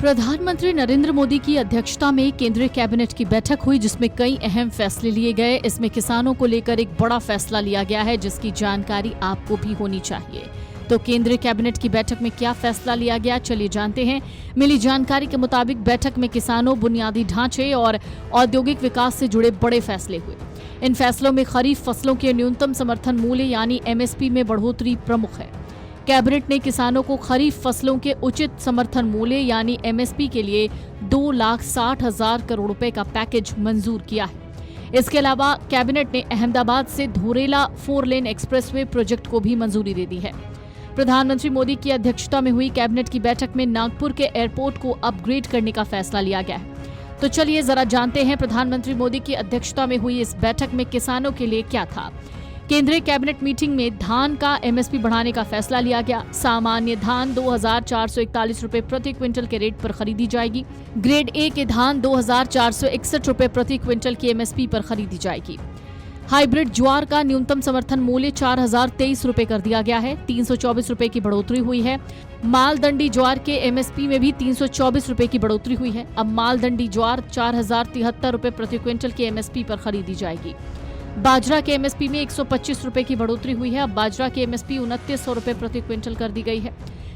प्रधानमंत्री नरेंद्र मोदी की अध्यक्षता में केंद्रीय कैबिनेट की बैठक हुई, जिसमें कई अहम फैसले लिए गए। इसमें किसानों को लेकर एक बड़ा फैसला लिया गया है, जिसकी जानकारी आपको भी होनी चाहिए। तो केंद्रीय कैबिनेट की बैठक में क्या फैसला लिया गया, चलिए जानते हैं। मिली जानकारी के मुताबिक बैठक में किसानों, बुनियादी ढांचे और औद्योगिक विकास से जुड़े बड़े फैसले हुए। इन फैसलों में खरीफ फसलों के न्यूनतम समर्थन मूल्य यानी एमएसपी में बढ़ोतरी प्रमुख है। कैबिनेट ने किसानों को खरीफ फसलों के उचित समर्थन मूल्य यानी एमएसपी के लिए 2,60,000 करोड़ रुपए का पैकेज मंजूर किया है। इसके अलावा कैबिनेट ने अहमदाबाद से धोरेला 4 लेन एक्सप्रेसवे प्रोजेक्ट को भी मंजूरी दे दी है। प्रधानमंत्री मोदी की अध्यक्षता में हुई कैबिनेट की बैठक में नागपुर के एयरपोर्ट को अपग्रेड करने का फैसला लिया गया है। तो चलिए जरा जानते हैं प्रधानमंत्री मोदी की अध्यक्षता में हुई इस बैठक में किसानों के लिए क्या था। केंद्रीय कैबिनेट मीटिंग में धान का एमएसपी बढ़ाने का फैसला लिया गया। सामान्य धान 2,441 रुपए प्रति क्विंटल के रेट पर खरीदी जाएगी। ग्रेड ए के धान 2,461 रुपए प्रति क्विंटल की एमएसपी पर खरीदी जाएगी। हाइब्रिड ज्वार का न्यूनतम समर्थन मूल्य 4,023 रुपए कर दिया गया है। 324 रुपए की बढ़ोतरी हुई है। मालदंडी ज्वार के एमएसपी में भी 324 रुपए की बढ़ोतरी हुई है। अब मालदंडी ज्वार 4,073 रुपए प्रति क्विंटल की एमएसपी पर खरीदी जाएगी। बाजरा के एमएसपी में 125 रुपए की बढ़ोतरी हुई है। अब बाजरा की एमएसपी 2,900 रुपए प्रति क्विंटल कर दी गई है।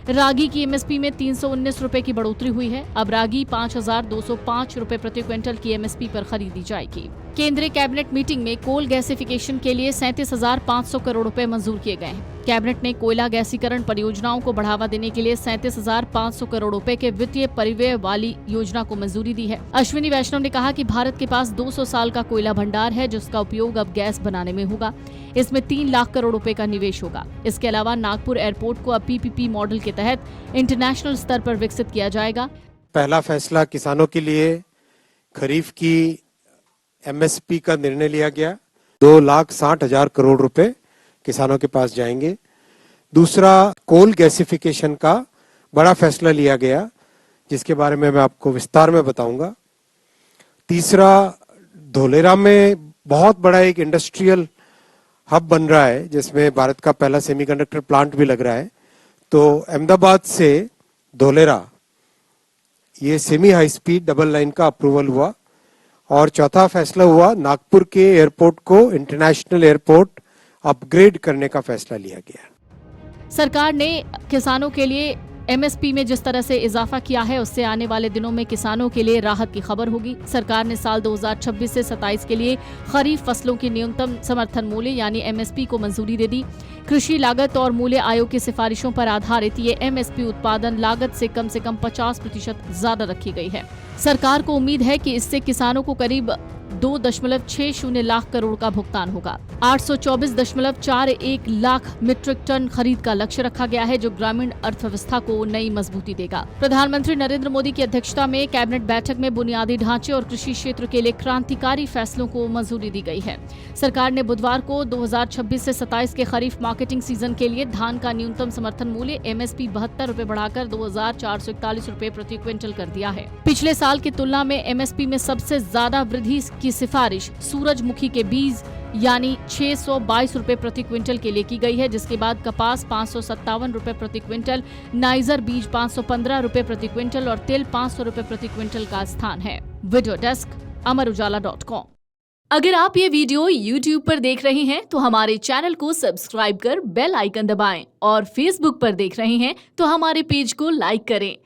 रागी की एमएसपी में 319 रुपए की बढ़ोतरी हुई है। अब रागी 5,205 रुपए प्रति क्विंटल की एमएसपी पर खरीदी जाएगी। केंद्रीय कैबिनेट मीटिंग में कोल गैसिफिकेशन के लिए 37,500 करोड़ रुपए मंजूर किए गए हैं। कैबिनेट ने कोयला गैसीकरण परियोजनाओं को बढ़ावा देने के लिए 37,500 करोड़ रुपए के वित्तीय परिव्यय वाली योजना को मंजूरी दी है। अश्विनी वैष्णव ने कहा कि भारत के पास 200 साल का कोयला भंडार है, जिसका उपयोग अब गैस बनाने में होगा। इसमें 3 लाख करोड़ रुपए का निवेश होगा। इसके अलावा नागपुर एयरपोर्ट को अब पीपीपी मॉडल के तहत इंटरनेशनल स्तर पर विकसित किया जाएगा। पहला फैसला किसानों के लिए खरीफ की एमएसपी का निर्णय लिया गया। 2,60,000 करोड़ रुपए किसानों के पास जाएंगे। दूसरा, कोल गैसिफिकेशन का बड़ा फैसला लिया गया, जिसके बारे में मैं आपको विस्तार में बताऊंगा। तीसरा, धोलेरा में बहुत बड़ा एक इंडस्ट्रियल हब बन रहा है, जिसमें भारत का पहला सेमीकंडक्टर प्लांट भी लग रहा है। तो अहमदाबाद से धोलेरा ये semi high speed double line का अप्रूवल हुआ। और चौथा फैसला हुआ, नागपुर के एयरपोर्ट को इंटरनेशनल एयरपोर्ट अपग्रेड करने का फैसला लिया गया। सरकार ने किसानों के लिए एमएसपी में जिस तरह से इजाफा किया है, उससे आने वाले दिनों में किसानों के लिए राहत की खबर होगी। सरकार ने साल 2026 से 27 के लिए खरीफ फसलों की न्यूनतम समर्थन मूल्य यानी एमएसपी को मंजूरी दे दी। कृषि लागत और मूल्य आयोग की सिफारिशों पर आधारित ये एमएसपी उत्पादन लागत से कम 50% ज्यादा रखी गई है। सरकार को उम्मीद है कि इससे किसानों को करीब 2.60 लाख करोड़ का भुगतान होगा। 824.41 लाख मीट्रिक टन खरीद का लक्ष्य रखा गया है, जो ग्रामीण अर्थव्यवस्था को नई मजबूती देगा। प्रधानमंत्री नरेंद्र मोदी की अध्यक्षता में कैबिनेट बैठक में बुनियादी ढांचे और कृषि क्षेत्र के लिए क्रांतिकारी फैसलों को मंजूरी दी गई है। सरकार ने बुधवार को 2026 से 27 के खरीफ मार्केटिंग सीजन के लिए धान का न्यूनतम समर्थन मूल्य एमएसपी 72 रुपए बढ़ाकर 2,441 रुपए प्रति क्विंटल कर दिया है। पिछले साल की तुलना में एमएसपी में सबसे ज्यादा वृद्धि की सिफारिश सूरजमुखी के बीज यानी 622 रुपए प्रति क्विंटल के लिए की गई है, जिसके बाद कपास 557 रुपए प्रति क्विंटल, नाइजर बीज 515 रुपए प्रति क्विंटल और तिल 500 रुपए प्रति क्विंटल का स्थान है। Video desk amarujala.com। अगर आप ये वीडियो YouTube पर देख रहे हैं तो हमारे चैनल को सब्सक्राइब कर बेल आइकन दबाएं और Facebook पर देख रहे हैं तो हमारे पेज को लाइक करें।